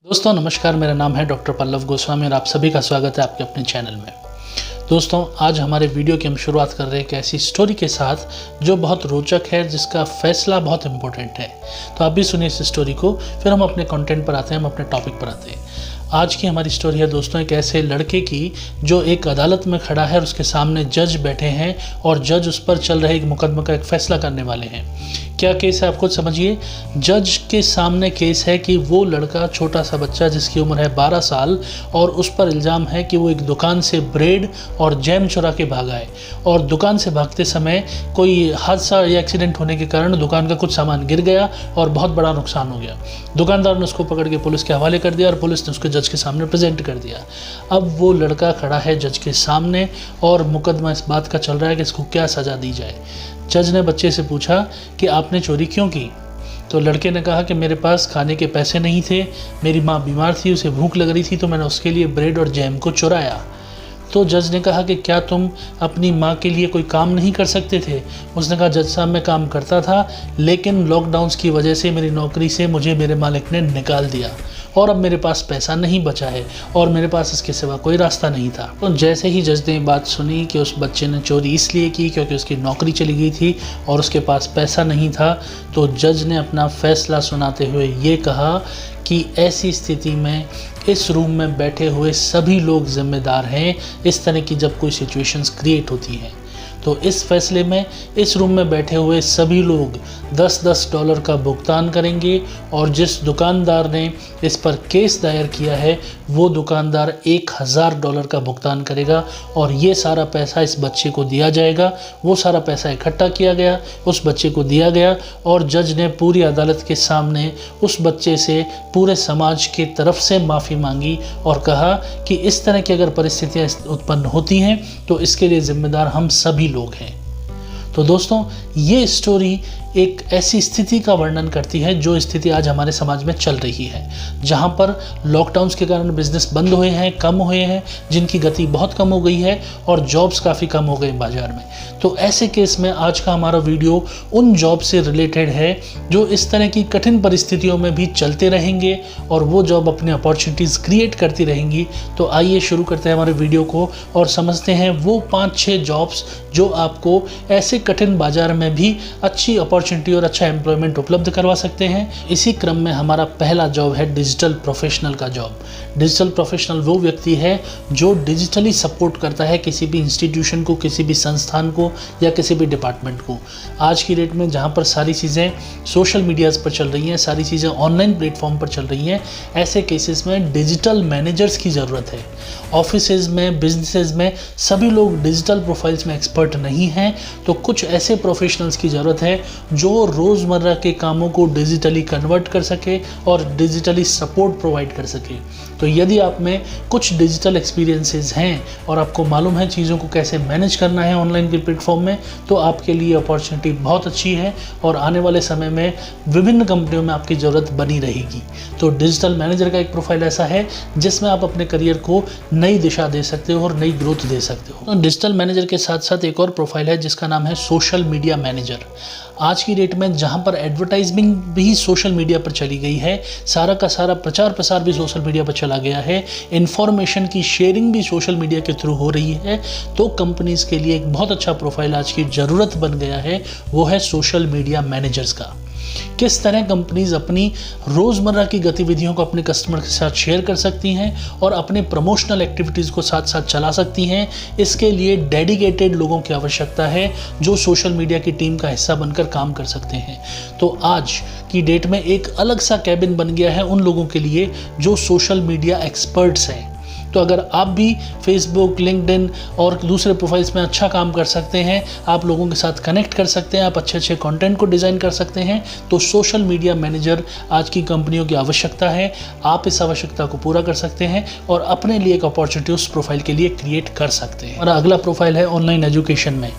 दोस्तों नमस्कार, मेरा नाम है डॉक्टर पल्लव गोस्वामी और आप सभी का स्वागत है आपके अपने चैनल में। दोस्तों आज हमारे वीडियो की हम शुरुआत कर रहे हैं एक ऐसी स्टोरी के साथ जो बहुत रोचक है, जिसका फैसला बहुत इम्पोर्टेंट है। तो आप भी सुनिए इस स्टोरी को, फिर हम अपने कंटेंट पर आते हैं, हम अपने टॉपिक पर आते हैं। आज की हमारी स्टोरी है दोस्तों एक ऐसे लड़के की जो एक अदालत में खड़ा है और उसके सामने जज बैठे हैं और जज उस पर चल रहे एक मुकदमे का एक फैसला करने वाले हैं। क्या केस है आप खुद समझिए। जज के सामने केस है कि वो लड़का, छोटा सा बच्चा जिसकी उम्र है 12 साल, और उस पर इल्ज़ाम है कि वो एक दुकान से ब्रेड और जैम चुरा के भागा है और दुकान से भागते समय कोई हादसा या एक्सीडेंट होने के कारण दुकान का कुछ सामान गिर गया और बहुत बड़ा नुकसान हो गया। दुकानदार ने उसको पकड़ के पुलिस के हवाले कर दिया और पुलिस ने उसको जज के सामने प्रेजेंट कर दिया। अब वो लड़का खड़ा है जज के सामने और मुकदमा इस बात का चल रहा है कि इसको क्या सज़ा दी जाए। जज ने बच्चे से पूछा कि आपने चोरी क्यों की? तो लड़के ने कहा कि मेरे पास खाने के पैसे नहीं थे, मेरी माँ बीमार थी, उसे भूख लग रही थी, तो मैंने उसके लिए ब्रेड और जैम को चुराया। तो जज ने कहा कि क्या तुम अपनी माँ के लिए कोई काम नहीं कर सकते थे? उसने कहा जज साहब मैं काम करता था, लेकिन लॉकडाउन्स की वजह से मेरी नौकरी से मुझे मेरे मालिक ने निकाल दिया और अब मेरे पास पैसा नहीं बचा है और मेरे पास इसके सिवा कोई रास्ता नहीं था। तो जैसे ही जज ने बात सुनी कि उस बच्चे ने चोरी इसलिए की क्योंकि उसकी नौकरी चली गई थी और उसके पास पैसा नहीं था, तो जज ने अपना फैसला सुनाते हुए ये कहा कि ऐसी स्थिति में इस रूम में बैठे हुए सभी लोग जिम्मेदार हैं इस तरह की जब कोई सिचुएशंस क्रिएट होती हैं। तो इस फैसले में इस रूम में बैठे हुए सभी लोग $10 का भुगतान करेंगे और जिस दुकानदार ने इस पर केस दायर किया है वो दुकानदार $1000 का भुगतान करेगा और ये सारा पैसा इस बच्चे को दिया जाएगा। वो सारा पैसा इकट्ठा किया गया, उस बच्चे को दिया गया और जज ने पूरी अदालत के सामने उस बच्चे से पूरे समाज की तरफ से माफ़ी मांगी और कहा कि इस तरह की अगर परिस्थितियाँ उत्पन्न होती हैं तो इसके लिए जिम्मेदार हम सभी लोग हैं। तो दोस्तों ये स्टोरी एक ऐसी स्थिति का वर्णन करती है जो स्थिति आज हमारे समाज में चल रही है, जहां पर लॉकडाउन्स के कारण बिजनेस बंद हुए हैं, कम हुए हैं, जिनकी गति बहुत कम हो गई है और जॉब्स काफ़ी कम हो गए बाज़ार में। तो ऐसे केस में आज का हमारा वीडियो उन जॉब से रिलेटेड है जो इस तरह की कठिन परिस्थितियों में भी चलते रहेंगे और वो जॉब अपने अपॉर्चुनिटीज़ क्रिएट करती रहेंगी। तो आइए शुरू करते हैं हमारे वीडियो को और समझते हैं वो 5-6 जॉब्स जो आपको ऐसे कठिन बाज़ार में भी अच्छी अपॉर्चुनिटी और अच्छा एम्प्लॉयमेंट उपलब्ध करवा सकते हैं। इसी क्रम में हमारा पहला जॉब है डिजिटल प्रोफेशनल का जॉब। डिजिटल प्रोफेशनल वो व्यक्ति है जो डिजिटली सपोर्ट करता है किसी भी इंस्टीट्यूशन को, किसी भी संस्थान को या किसी भी डिपार्टमेंट को। आज की डेट में जहाँ पर सारी चीज़ें सोशल मीडियाज़ पर चल रही हैं, सारी चीज़ें ऑनलाइन प्लेटफॉर्म पर चल रही हैं, ऐसे केसेस में डिजिटल मैनेजर्स की ज़रूरत है। ऑफिसेज में, बिजनेसेस में सभी लोग डिजिटल प्रोफाइल्स में एक्सपर्ट नहीं हैं, तो कुछ ऐसे प्रोफेशनल्स की ज़रूरत है जो रोज़मर्रा के कामों को डिजिटली कन्वर्ट कर सके और डिजिटली सपोर्ट प्रोवाइड कर सके। तो यदि आप में कुछ डिजिटल एक्सपीरियंसेस हैं और आपको मालूम है चीज़ों को कैसे मैनेज करना है ऑनलाइन के प्लेटफॉर्म में, तो आपके लिए अपॉर्चुनिटी बहुत अच्छी है और आने वाले समय में विभिन्न कंपनियों में आपकी ज़रूरत बनी रहेगी। तो डिजिटल मैनेजर का एक प्रोफाइल ऐसा है जिसमें आप अपने करियर को नई दिशा दे सकते हो और नई ग्रोथ दे सकते हो। तो डिजिटल मैनेजर के साथ साथ एक और प्रोफाइल है जिसका नाम है सोशल मीडिया मैनेजर। आज की डेट में जहां पर एडवर्टाइजिंग भी सोशल मीडिया पर चली गई है, सारा का सारा प्रचार प्रसार भी सोशल मीडिया पर चला गया है, इन्फॉर्मेशन की शेयरिंग भी सोशल मीडिया के थ्रू हो रही है, तो कंपनीज के लिए एक बहुत अच्छा प्रोफाइल आज की ज़रूरत बन गया है, वो है सोशल मीडिया मैनेजर्स का। किस तरह कंपनीज अपनी रोज़मर्रा की गतिविधियों को अपने कस्टमर के साथ शेयर कर सकती हैं और अपने प्रमोशनल एक्टिविटीज़ को साथ साथ चला सकती हैं, इसके लिए डेडिकेटेड लोगों की आवश्यकता है जो सोशल मीडिया की टीम का हिस्सा बनकर काम कर सकते हैं। तो आज की डेट में एक अलग सा कैबिन बन गया है उन लोगों के लिए जो सोशल मीडिया एक्सपर्ट्स हैं। तो अगर आप भी फेसबुक, लिंक्डइन और दूसरे प्रोफाइल्स में अच्छा काम कर सकते हैं, आप लोगों के साथ कनेक्ट कर सकते हैं, आप अच्छे अच्छे कंटेंट को डिज़ाइन कर सकते हैं, तो सोशल मीडिया मैनेजर आज की कंपनियों की आवश्यकता है। आप इस आवश्यकता को पूरा कर सकते हैं और अपने लिए एक अपॉर्चुनिटी उस प्रोफाइल के लिए क्रिएट कर सकते हैं। और अगला प्रोफाइल है ऑनलाइन एजुकेशन में।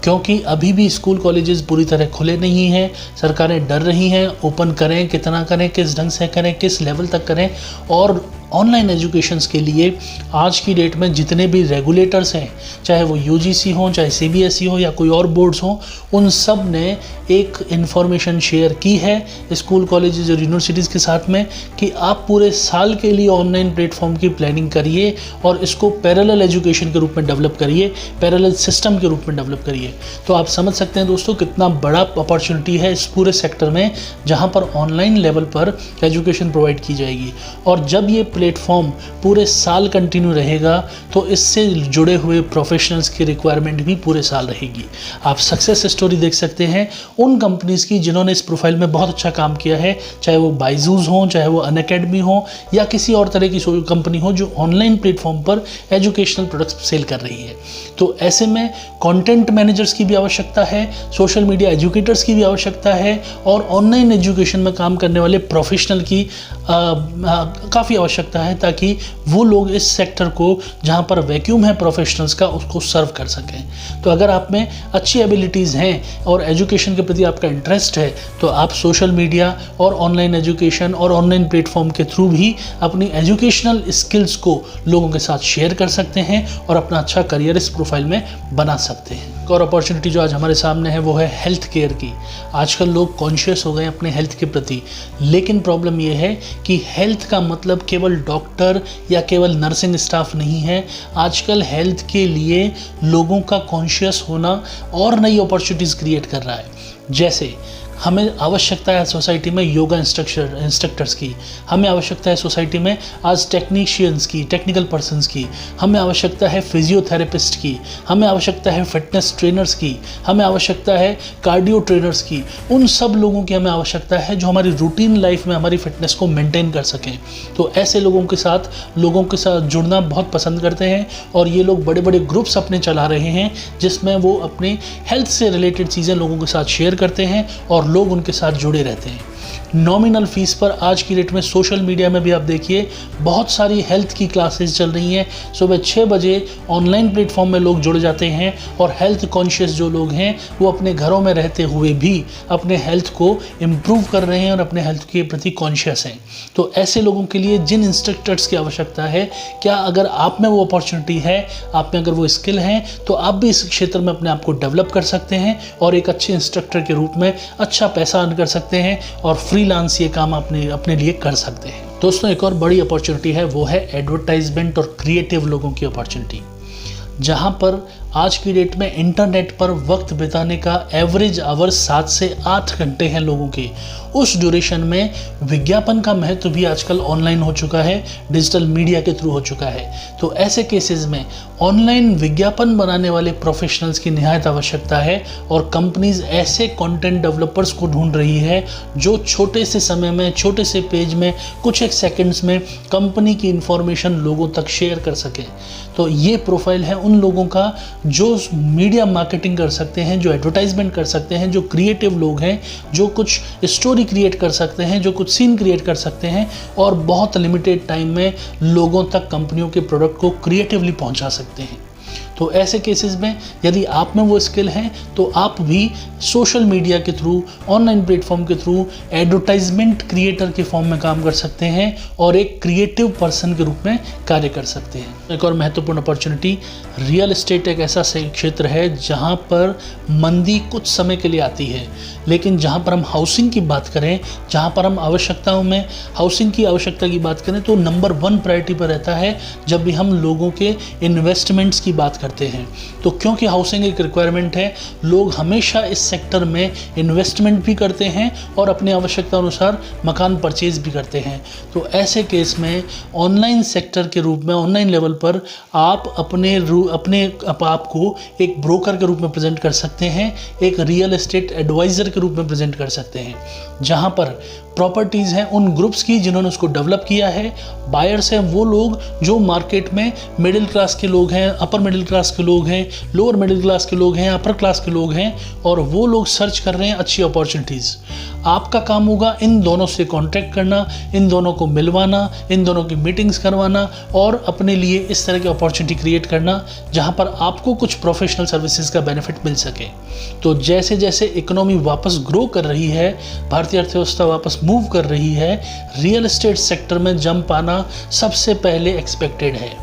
क्योंकि अभी भी स्कूल कॉलेजेस पूरी तरह खुले नहीं हैं, सरकारें डर रही हैं ओपन करें, कितना करें, किस ढंग से करें, किस लेवल तक करें, और ऑनलाइन एजुकेशंस के लिए आज की डेट में जितने भी रेगुलेटर्स हैं, चाहे वो यूजीसी हो, चाहे सीबीएसई हो या कोई और बोर्ड्स हो, उन सब ने एक इन्फॉर्मेशन शेयर की है स्कूल कॉलेजेस और यूनिवर्सिटीज़ के साथ में कि आप पूरे साल के लिए ऑनलाइन प्लेटफॉर्म की प्लानिंग करिए और इसको पैरेलल एजुकेशन के रूप में डेवलप करिए, पैरेलल सिस्टम के रूप में डेवलप करिए। तो आप समझ सकते हैं दोस्तों कितना बड़ा अपॉर्चुनिटी है इस पूरे सेक्टर में, जहां पर ऑनलाइन लेवल पर एजुकेशन प्रोवाइड की जाएगी। और जब ये प्लेटफॉर्म पूरे साल कंटिन्यू रहेगा तो इससे जुड़े हुए प्रोफेशनल्स की रिक्वायरमेंट भी पूरे साल रहेगी। आप सक्सेस स्टोरी देख सकते हैं उन कंपनीज़ की जिन्होंने इस प्रोफाइल में बहुत अच्छा काम किया है, चाहे वो बाइजूस हो, चाहे वो अनअकैडमी हो या किसी और तरह की कंपनी हो जो ऑनलाइन प्लेटफॉर्म पर एजुकेशनल प्रोडक्ट्स सेल कर रही है। तो ऐसे में कंटेंट मैनेजर्स की भी आवश्यकता है, सोशल मीडिया एजुकेटर्स की भी आवश्यकता है और ऑनलाइन एजुकेशन में काम करने वाले प्रोफेशनल की काफ़ी आवश्यकता है, ताकि वो लोग इस सेक्टर को जहाँ पर वैक्यूम है प्रोफेशनल्स का उसको सर्व कर सकें। तो अगर आप में अच्छी एबिलिटीज़ हैं और एजुकेशन के प्रति आपका इंटरेस्ट है तो आप सोशल मीडिया और ऑनलाइन एजुकेशन और ऑनलाइन प्लेटफॉर्म के थ्रू भी अपनी एजुकेशनल स्किल्स को लोगों के साथ शेयर कर सकते हैं और अपना अच्छा करियर इस प्रोफाइल में बना सकते हैं। एक और अपॉर्चुनिटी जो आज हमारे सामने है वो है हेल्थ केयर की। आजकल लोग कॉन्शियस हो गए अपने हेल्थ के प्रति, लेकिन प्रॉब्लम ये है कि हेल्थ का मतलब केवल डॉक्टर या केवल नर्सिंग स्टाफ नहीं है। आजकल हेल्थ के लिए लोगों का कॉन्शियस होना और नई अपॉर्चुनिटीज़ क्रिएट कर रहा है। जैसे हमें आवश्यकता है सोसाइटी में योगा इंस्ट्रक्टर्स की, हमें आवश्यकता है सोसाइटी में आज टेक्नीशियंस की, टेक्निकल पर्सन्स की, हमें आवश्यकता है फिजियोथेरेपिस्ट की, हमें आवश्यकता है फिटनेस ट्रेनर्स की, हमें आवश्यकता है कार्डियो ट्रेनर्स की। उन सब लोगों की हमें आवश्यकता है जो हमारी रूटीन लाइफ में हमारी फिटनेस को मेंटेन कर सकें। तो ऐसे लोगों के साथ जुड़ना बहुत पसंद करते हैं और ये लोग बड़े बड़े ग्रुप्स अपने चला रहे हैं जिसमें वो अपने हेल्थ से रिलेटेड चीज़ें लोगों के साथ शेयर करते हैं और लोग उनके साथ जुड़े रहते हैं। नॉमिनल फीस पर आज की डेट में सोशल मीडिया में भी आप देखिए बहुत सारी हेल्थ की क्लासेस चल रही हैं। सुबह 6 बजे ऑनलाइन प्लेटफॉर्म में लोग जुड़ जाते हैं और हेल्थ कॉन्शियस जो लोग हैं वो अपने घरों में रहते हुए भी अपने हेल्थ को इम्प्रूव कर रहे हैं और अपने हेल्थ के प्रति कॉन्शियस हैं। तो ऐसे लोगों के लिए जिन इंस्ट्रक्टर्स की आवश्यकता है, क्या अगर आप में वो अपॉर्चुनिटी है, आप में अगर वो स्किल हैं, तो आप भी इस क्षेत्र में अपने आप को डेवलप कर सकते हैं और एक अच्छे इंस्ट्रक्टर के रूप में अच्छा पैसा अर्न कर सकते हैं और फ्रीलांस ये काम अपने लिए कर सकते हैं। दोस्तों एक और बड़ी अपॉर्चुनिटी है वो है एडवर्टाइजमेंट और क्रिएटिव लोगों की अपॉर्चुनिटी, जहां पर आज की डेट में इंटरनेट पर वक्त बिताने का एवरेज आवर 7 से 8 घंटे हैं लोगों के। उस ड्यूरेशन में विज्ञापन का महत्व भी आजकल ऑनलाइन हो चुका है, डिजिटल मीडिया के थ्रू हो चुका है। तो ऐसे केसेस में ऑनलाइन विज्ञापन बनाने वाले प्रोफेशनल्स की निहायत आवश्यकता है और कंपनीज ऐसे कंटेंट डेवलपर्स को ढूंढ रही है जो छोटे से समय में, छोटे से पेज में, कुछ एक सेकंड्स में कंपनी की इंफॉर्मेशन लोगों तक शेयर कर सके। तो ये प्रोफाइल है उन लोगों का जो मीडिया मार्केटिंग कर सकते हैं, जो एडवर्टाइजमेंट कर सकते हैं, जो क्रिएटिव लोग हैं, जो कुछ स्टोरी क्रिएट कर सकते हैं, जो कुछ सीन क्रिएट कर सकते हैं और बहुत लिमिटेड टाइम में लोगों तक कंपनियों के प्रोडक्ट को क्रिएटिवली पहुंचा सकते हैं। तो ऐसे केसेस में यदि आप में वो स्किल है तो आप भी सोशल मीडिया के थ्रू, ऑनलाइन प्लेटफॉर्म के थ्रू एडवर्टाइजमेंट क्रिएटर के फॉर्म में काम कर सकते हैं और एक क्रिएटिव पर्सन के रूप में कार्य कर सकते हैं। एक और महत्वपूर्ण अपॉर्चुनिटी, रियल एस्टेट एक ऐसा क्षेत्र है जहां पर मंदी कुछ समय के लिए आती है, लेकिन जहां पर हम हाउसिंग की बात करें, जहां पर हम आवश्यकताओं में हाउसिंग की आवश्यकता की बात करें तो नंबर 1 प्रायोरिटी पर रहता है जब भी हम लोगों के इन्वेस्टमेंट्स की बात करते हैं। तो क्योंकि हाउसिंग एक रिक्वायरमेंट है, लोग हमेशा इस सेक्टर में इन्वेस्टमेंट भी करते हैं और अपनी आवश्यकता अनुसार मकान परचेज भी करते हैं। तो ऐसे केस में ऑनलाइन सेक्टर के रूप में, ऑनलाइन लेवल पर आप अपने आप को एक ब्रोकर के रूप में प्रेजेंट कर सकते हैं, एक रियल एस्टेट एडवाइज़र के रूप में प्रेजेंट कर सकते हैं, जहां पर प्रॉपर्टीज़ हैं उन ग्रुप्स की जिन्होंने उसको डेवलप किया है, बायर्स हैं वो लोग जो मार्केट में मिडिल क्लास के लोग हैं, अपर मिडिल क्लास के लोग हैं, लोअर मिडिल क्लास के लोग हैं, अपर क्लास के लोग हैं और वो लोग सर्च कर रहे हैं अच्छी अपॉर्चुनिटीज़। आपका काम होगा इन दोनों से कांटेक्ट करना, इन दोनों को मिलवाना, इन दोनों की मीटिंग्स करवाना और अपने लिए इस तरह की अपॉर्चुनिटी क्रिएट करना जहां पर आपको कुछ प्रोफेशनल सर्विसेज का बेनिफिट मिल सके। तो जैसे जैसे इकोनॉमी वापस ग्रो कर रही है, भारतीय अर्थव्यवस्था वापस मूव कर रही है, रियल एस्टेट सेक्टर में जंप आना सबसे पहले एक्सपेक्टेड है।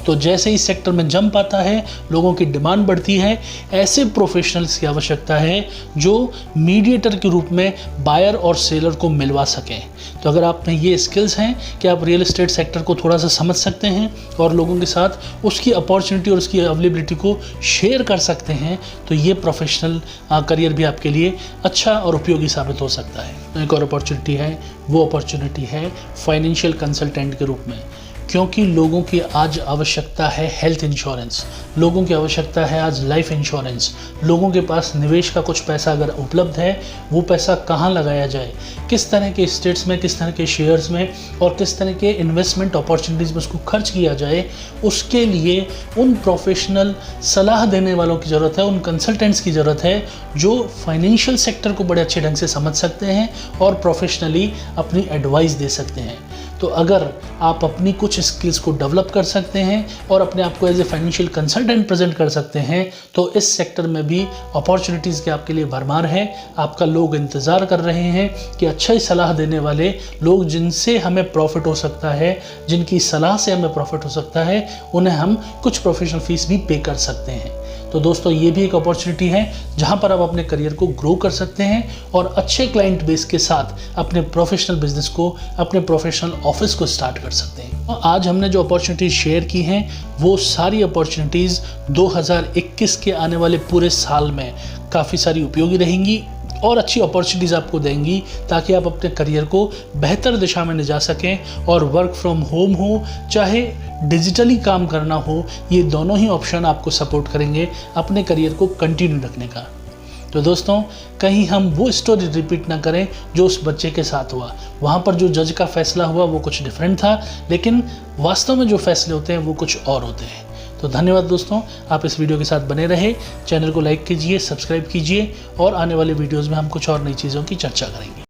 तो जैसे ही सेक्टर में जंप आता है, लोगों की डिमांड बढ़ती है, ऐसे प्रोफेशनल्स की आवश्यकता है जो मीडिएटर के रूप में बायर और सेलर को मिलवा सकें। तो अगर आप में ये स्किल्स हैं कि आप रियल एस्टेट सेक्टर को थोड़ा सा समझ सकते हैं और लोगों के साथ उसकी अपॉर्चुनिटी और उसकी अवेलेबिलिटी को शेयर कर सकते हैं, तो ये प्रोफेशनल करियर भी आपके लिए अच्छा और उपयोगी साबित हो सकता है। एक और अपॉर्चुनिटी है, वो अपॉर्चुनिटी है फाइनेंशियल कंसल्टेंट के रूप में। क्योंकि लोगों की आज आवश्यकता है हेल्थ इंश्योरेंस, लोगों की आवश्यकता है आज लाइफ इंश्योरेंस, लोगों के पास निवेश का कुछ पैसा अगर उपलब्ध है, वो पैसा कहाँ लगाया जाए, किस तरह के स्टेट्स में, किस तरह के शेयर्स में और किस तरह के इन्वेस्टमेंट अपॉर्चुनिटीज़ में उसको खर्च किया जाए, उसके लिए उन प्रोफेशनल सलाह देने वालों की ज़रूरत है, उन कंसल्टेंट्स की ज़रूरत है जो फाइनेंशियल सेक्टर को बड़े अच्छे ढंग से समझ सकते हैं और प्रोफेशनली अपनी एडवाइस दे सकते हैं। तो अगर आप अपनी कुछ स्किल्स को डेवलप कर सकते हैं और अपने आप को as a financial consultant present कर सकते हैं, तो इस सेक्टर में भी अपॉर्चुनिटीज़ के आपके लिए भरमार है। आपका लोग इंतज़ार कर रहे हैं कि अच्छा ही सलाह देने वाले लोग, जिनसे हमें प्रॉफिट हो सकता है, जिनकी सलाह से हमें प्रॉफिट हो सकता है, उन्हें हम कुछ प्रोफेशनल फीस भी पे कर सकते हैं। तो दोस्तों, ये भी एक अपॉर्चुनिटी है जहां पर आप अपने करियर को ग्रो कर सकते हैं और अच्छे क्लाइंट बेस के साथ अपने प्रोफेशनल बिजनेस को, अपने प्रोफेशनल ऑफिस को स्टार्ट कर सकते हैं। तो आज हमने जो अपॉर्चुनिटीज़ शेयर की हैं, वो सारी अपॉर्चुनिटीज़ 2021 के आने वाले पूरे साल में काफ़ी सारी उपयोगी रहेंगी और अच्छी अपॉर्चुनिटीज़ आपको देंगी, ताकि आप अपने करियर को बेहतर दिशा में ले जा सकें। और वर्क फ्रॉम होम हो चाहे डिजिटली काम करना हो, ये दोनों ही ऑप्शन आपको सपोर्ट करेंगे अपने करियर को कंटिन्यू रखने का। तो दोस्तों, कहीं हम वो स्टोरी रिपीट ना करें जो उस बच्चे के साथ हुआ। वहाँ पर जो जज का फैसला हुआ वो कुछ डिफरेंट था, लेकिन वास्तव में जो फैसले होते हैं वो कुछ और होते हैं। तो धन्यवाद दोस्तों, आप इस वीडियो के साथ बने रहे। चैनल को लाइक कीजिए, सब्सक्राइब कीजिए और आने वाले वीडियोज़ में हम कुछ और नई चीज़ों की चर्चा करेंगे।